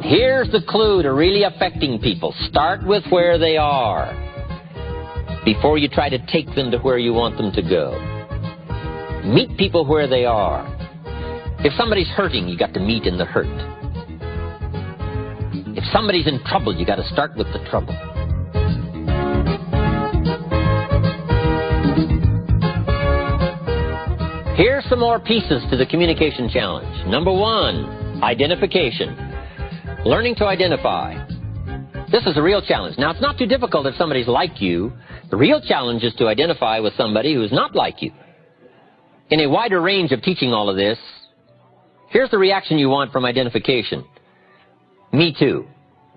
Here's the clue to really affecting people. Start with where they are before you try to take them to where you want them to go. Meet people where they are. If somebody's hurting, you got to meet in the hurt. If somebody's in trouble, you got to start with the trouble. Here's some more pieces to the communication challenge. Number one, identification. Learning to identify. This is a real challenge. Now, it's not too difficult if somebody's like you. The real challenge is to identify with somebody who's not like you. In a wider range of teaching all of this, here's the reaction you want from identification. Me too.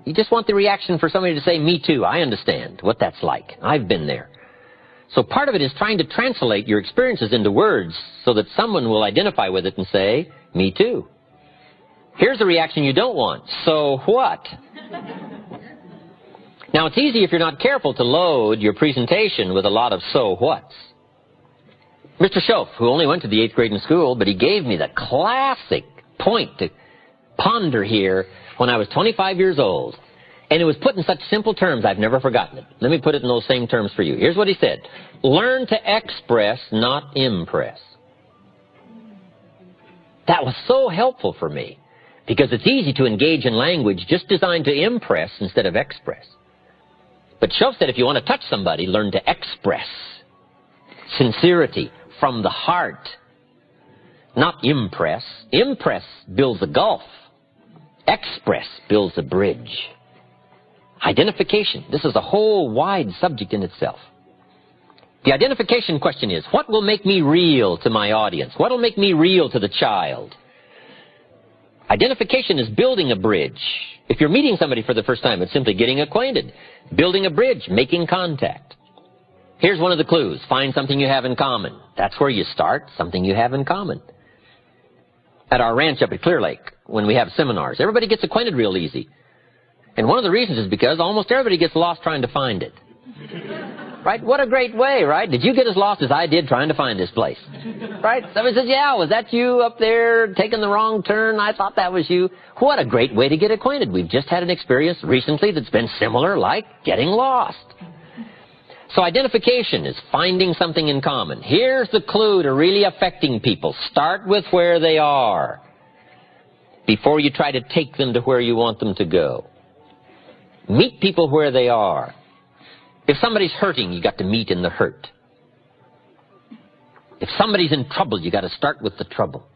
You just want the reaction for somebody to say, me too. I understand what that's like. I've been there. So part of it is trying to translate your experiences into words so that someone will identify with it and say, me too. Here's the reaction you don't want. So what? Now, it's easy if you're not careful to load your presentation with a lot of so whats. Mr. Schoaf, who only went to the 8th grade in school, but he gave me the classic point to ponder here when I was 25 years old. And it was put in such simple terms, I've never forgotten it. Let me put it in those same terms for you. Here's what he said. Learn to express, not impress. That was so helpful for me, because it's easy to engage in language just designed to impress instead of express. But Schoaf said if you want to touch somebody, learn to express. Sincerity from the heart, not impress. Impress builds a gulf. Express builds a bridge. Identification. This is a whole wide subject in itself. The identification question is, what will make me real to my audience? What will make me real to the child? Identification is building a bridge. If you're meeting somebody for the first time, it's simply getting acquainted. Building a bridge, making contact. Here's one of the clues. Find something you have in common. That's where you start, something you have in common. At our ranch up at Clear Lake, when we have seminars, everybody gets acquainted real easy. And one of the reasons is because almost everybody gets lost trying to find it. Right? What a great way, right? Did you get as lost as I did trying to find this place? Right? Somebody says, yeah, was that you up there taking the wrong turn? I thought that was you. What a great way to get acquainted. We've just had an experience recently that's been similar, like getting lost. So identification is finding something in common. Here's the clue to really affecting people. Start with where they are before you try to take them to where you want them to go. Meet people where they are. If somebody's hurting, you got to meet in the hurt. If somebody's in trouble, you got to start with the trouble.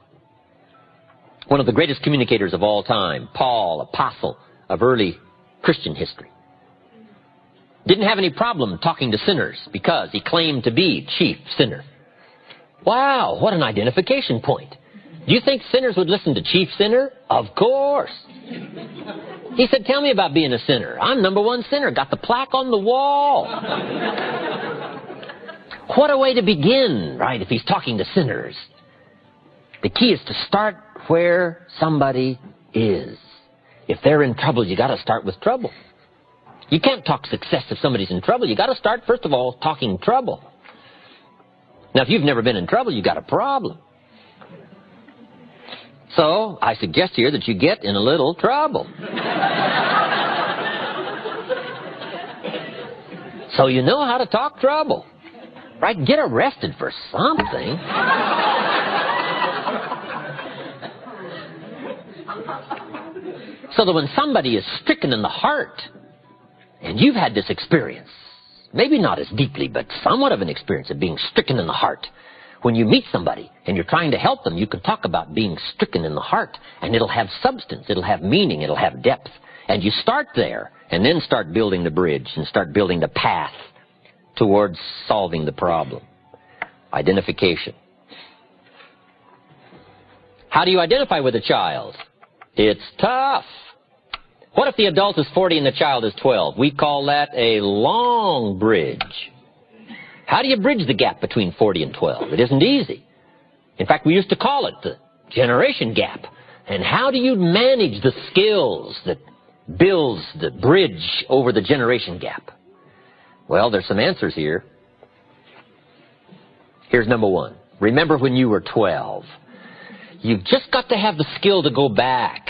One of the greatest communicators of all time, Paul, apostle of early Christian history, didn't have any problem talking to sinners because he claimed to be chief sinner. Wow, what an identification point. Do you think sinners would listen to chief sinner? Of course. He said, tell me about being a sinner. I'm number one sinner. Got the plaque on the wall. What a way to begin, right, if he's talking to sinners. The key is to start where somebody is. If they're in trouble, you got to start with trouble. You can't talk success if somebody's in trouble. You got to start, first of all, talking trouble. Now, if you've never been in trouble, you got a problem. So, I suggest here that you get in a little trouble. So you know how to talk trouble. Right? Get arrested for something. So that when somebody is stricken in the heart, and you've had this experience, maybe not as deeply, but somewhat of an experience of being stricken in the heart. When you meet somebody and you're trying to help them, you can talk about being stricken in the heart, and it'll have substance, it'll have meaning, it'll have depth. And you start there, and then start building the bridge and start building the path towards solving the problem. Identification. How do you identify with a child? It's tough. What if the adult is 40 and the child is 12? We call that a long bridge. How do you bridge the gap between 40 and 12? It isn't easy. In fact, we used to call it the generation gap. And how do you manage the skills that builds the bridge over the generation gap? Well, there's some answers here. Here's number one. Remember when you were 12. You've just got to have the skill to go back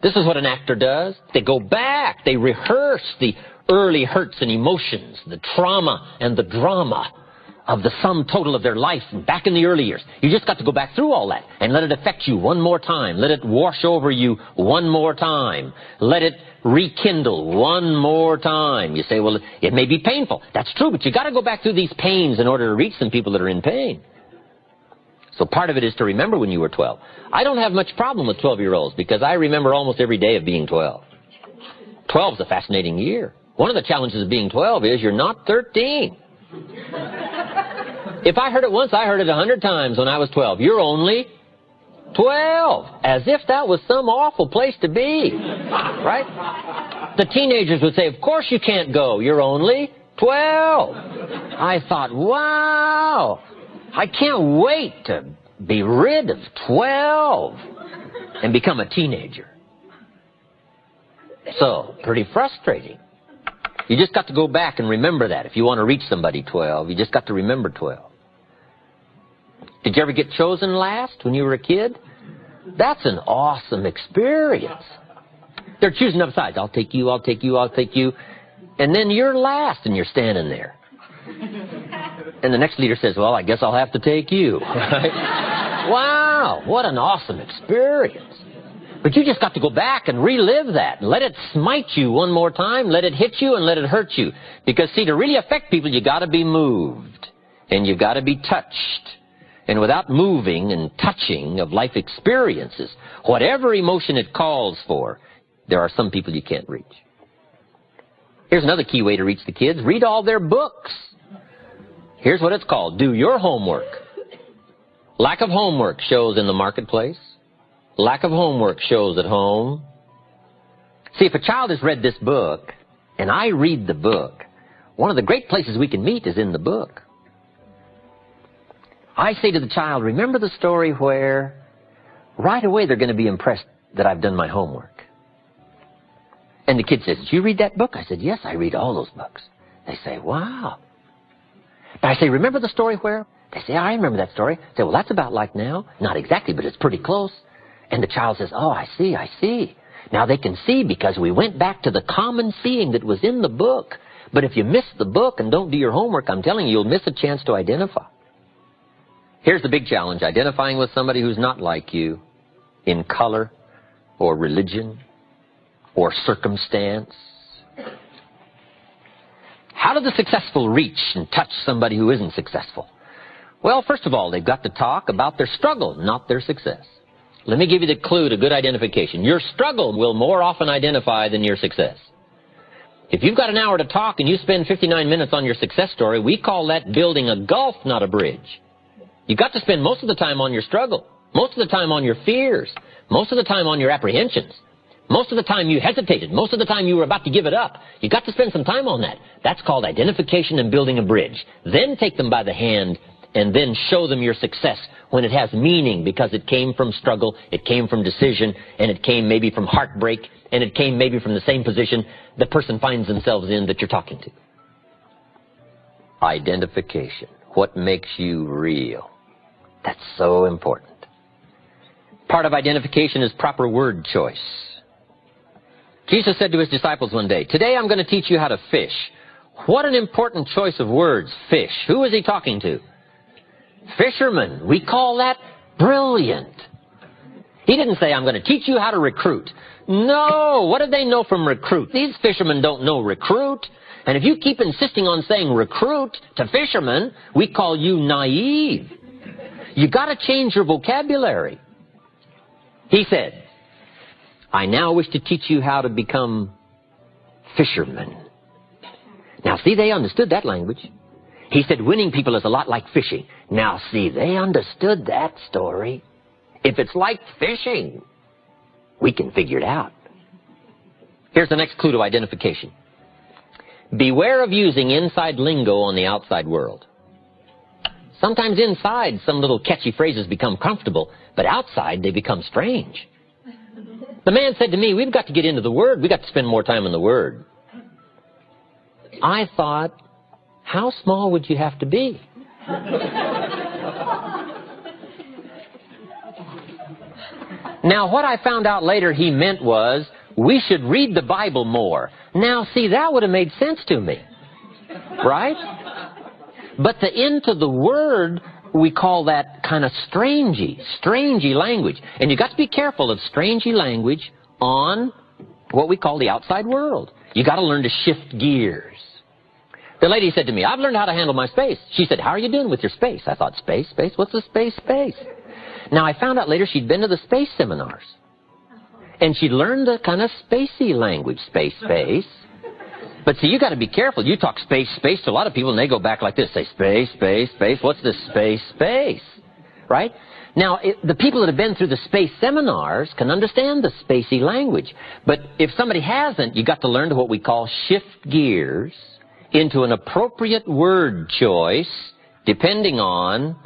This is what an actor does. They go back. They rehearse the early hurts and emotions, the trauma and the drama of the sum total of their life back in the early years. You just got to go back through all that and let it affect you one more time. Let it wash over you one more time. Let it rekindle one more time. You say, well, it may be painful. That's true, but you got to go back through these pains in order to reach some people that are in pain. So part of it is to remember when you were 12. I don't have much problem with 12-year-olds because I remember almost every day of being 12. 12 is a fascinating year. One of the challenges of being 12 is you're not 13. If I heard it once, I heard it 100 times when I was 12. You're only 12. As if that was some awful place to be. Right? The teenagers would say, of course you can't go. You're only 12. I thought, wow. I can't wait to be rid of 12 and become a teenager. So, pretty frustrating. You just got to go back and remember that. If you want to reach somebody 12, you just got to remember 12. Did you ever get chosen last when you were a kid? That's an awesome experience. They're choosing up sides. I'll take you, I'll take you, I'll take you. And then you're last and you're standing there. And the next leader says, well, I guess I'll have to take you. Right? Wow, what an awesome experience. But you just got to go back and relive that. Let it smite you one more time. Let it hit you and let it hurt you. Because, see, to really affect people, you got to be moved. And you've got to be touched. And without moving and touching of life experiences, whatever emotion it calls for, there are some people you can't reach. Here's another key way to reach the kids. Read all their books. Here's what it's called. Do your homework. Lack of homework shows in the marketplace. Lack of homework shows at home. See, if a child has read this book, and I read the book, one of the great places we can meet is in the book. I say to the child, remember the story where right away they're going to be impressed that I've done my homework. And the kid says, did you read that book? I said, yes, I read all those books. They say, wow. But I say, remember the story where? They say, I remember that story. I say, well, that's about like now. Not exactly, but it's pretty close. And the child says, oh, I see, I see. Now they can see because we went back to the common seeing that was in the book. But if you miss the book and don't do your homework, I'm telling you, you'll miss a chance to identify. Here's the big challenge, identifying with somebody who's not like you in color or religion or circumstance. How do the successful reach and touch somebody who isn't successful? Well, first of all, they've got to talk about their struggle, not their success. Let me give you the clue to good identification. Your struggle will more often identify than your success. If you've got an hour to talk and you spend 59 minutes on your success story, we call that building a gulf, not a bridge. You've got to spend most of the time on your struggle, most of the time on your fears, most of the time on your apprehensions, most of the time you hesitated, most of the time you were about to give it up. You've got to spend some time on that. That's called identification and building a bridge. Then take them by the hand and then show them your success when it has meaning because it came from struggle, it came from decision, and it came maybe from heartbreak, and it came maybe from the same position the person finds themselves in that you're talking to. Identification. What makes you real? That's so important. Part of identification is proper word choice. Jesus said to his disciples one day, today I'm going to teach you how to fish. What an important choice of words, fish. Who is he talking to? Fishermen. We call that brilliant. He didn't say, I'm going to teach you how to recruit. No, what did they know from recruit? These fishermen don't know recruit. And if you keep insisting on saying recruit to fishermen, we call you naive. You got to change your vocabulary. He said, I now wish to teach you how to become fishermen. Now see, they understood that language. He said winning people is a lot like fishing. Now see, they understood that story. If it's like fishing, we can figure it out. Here's the next clue to identification. Beware of using inside lingo on the outside world. Sometimes inside, some little catchy phrases become comfortable, but outside they become strange. The man said to me, we've got to get into the Word. We've got to spend more time in the Word. I thought, how small would you have to be? Now, what I found out later he meant was, we should read the Bible more. Now, see, that would have made sense to me. Right? But the into the Word, we call that kind of strangey language. And you got to be careful of strangey language on what we call the outside world. You got to learn to shift gears. The lady said to me, I've learned how to handle my space. She said, how are you doing with your space? I thought, space? What's a space? Now, I found out later she'd been to the space seminars. And she'd learned a kind of spacey language, space. But see, you got to be careful. You talk space to a lot of people, and they go back like this. Say, space. What's this space? Right? Now, the people that have been through the space seminars can understand the spacey language. But if somebody hasn't, you got to learn to what we call shift gears into an appropriate word choice depending on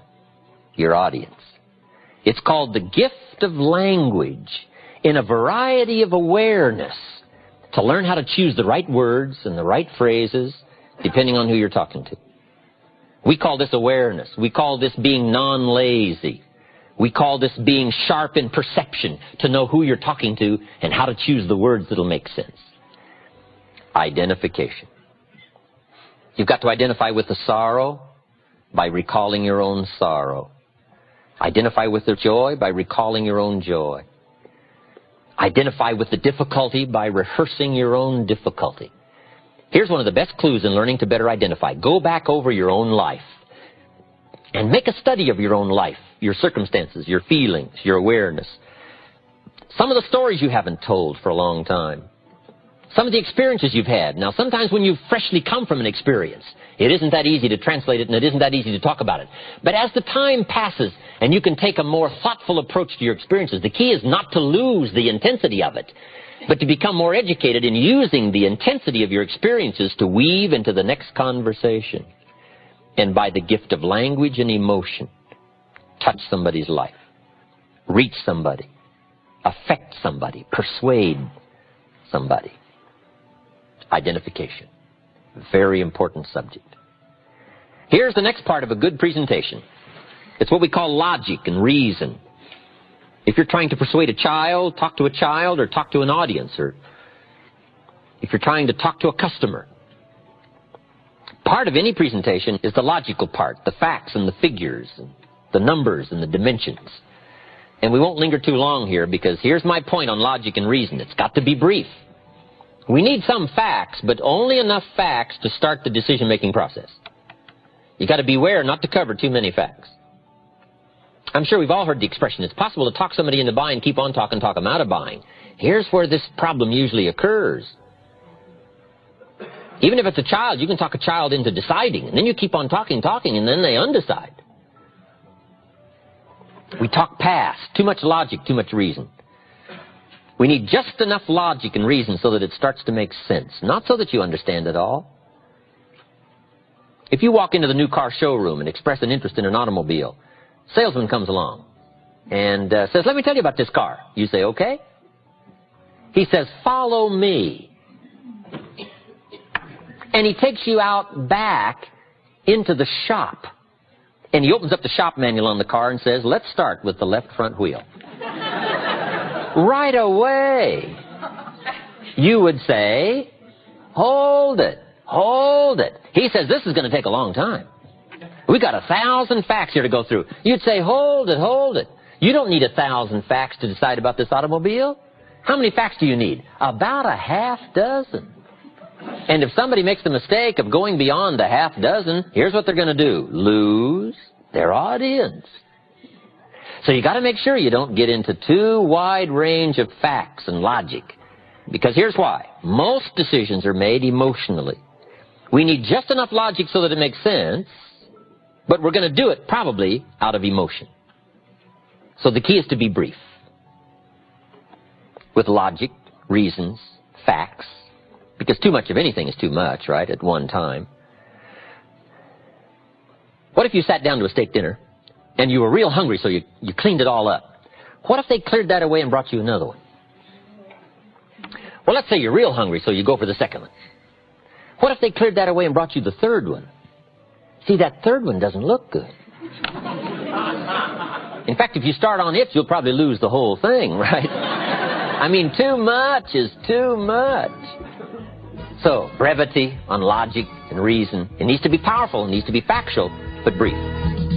your audience. It's called the gift of language in a variety of awareness to learn how to choose the right words and the right phrases depending on who you're talking to. We call this awareness. We call this being non-lazy. We call this being sharp in perception to know who you're talking to and how to choose the words that'll make sense. Identification. You've got to identify with the sorrow by recalling your own sorrow. Identify with the joy by recalling your own joy. Identify with the difficulty by rehearsing your own difficulty. Here's one of the best clues in learning to better identify. Go back over your own life and make a study of your own life, your circumstances, your feelings, your awareness. Some of the stories you haven't told for a long time. Some of the experiences you've had. Now, sometimes when you've freshly come from an experience, it isn't that easy to translate it and it isn't that easy to talk about it. But as the time passes and you can take a more thoughtful approach to your experiences, the key is not to lose the intensity of it, but to become more educated in using the intensity of your experiences to weave into the next conversation. And by the gift of language and emotion, touch somebody's life, reach somebody, affect somebody, persuade somebody. Identification. Very important subject. Here's the next part of a good presentation. It's what we call logic and reason. If you're trying to persuade a child, talk to a child, or talk to an audience, or if you're trying to talk to a customer, part of any presentation is the logical part, the facts and the figures, and the numbers and the dimensions. And we won't linger too long here because here's my point on logic and reason. It's got to be brief. We need some facts, but only enough facts to start the decision-making process. You got to beware not to cover too many facts. I'm sure we've all heard the expression, it's possible to talk somebody into buying, keep on talking, talk them out of buying. Here's where this problem usually occurs. Even if it's a child, you can talk a child into deciding, and then you keep on talking, and then they undecide. We talk past, too much logic, too much reason. We need just enough logic and reason so that it starts to make sense, not so that you understand it all. If you walk into the new car showroom and express an interest in an automobile, salesman comes along and says, let me tell you about this car. You say, okay. He says, follow me. And he takes you out back into the shop. And he opens up the shop manual on the car and says, let's start with the left front wheel. Right away, you would say, hold it. He says, this is going to take a long time. We got 1,000 facts here to go through. You'd say, hold it. You don't need 1,000 facts to decide about this automobile. How many facts do you need? About a half dozen. And if somebody makes the mistake of going beyond the half dozen, here's what they're going to do. Lose their audience. So you got to make sure you don't get into too wide range of facts and logic. Because here's why. Most decisions are made emotionally. We need just enough logic so that it makes sense, but we're going to do it probably out of emotion. So the key is to be brief. With logic, reasons, facts. Because too much of anything is too much, right, at one time. What if you sat down to a steak dinner and you were real hungry, so you cleaned it all up? What if they cleared that away and brought you another one? Well, let's say you're real hungry, so you go for the second one. What if they cleared that away and brought you the third one? See, that third one doesn't look good. In fact, if you start on it, you'll probably lose the whole thing, right? I mean, too much is too much. So, brevity on logic and reason. It needs to be powerful, it needs to be factual, but brief.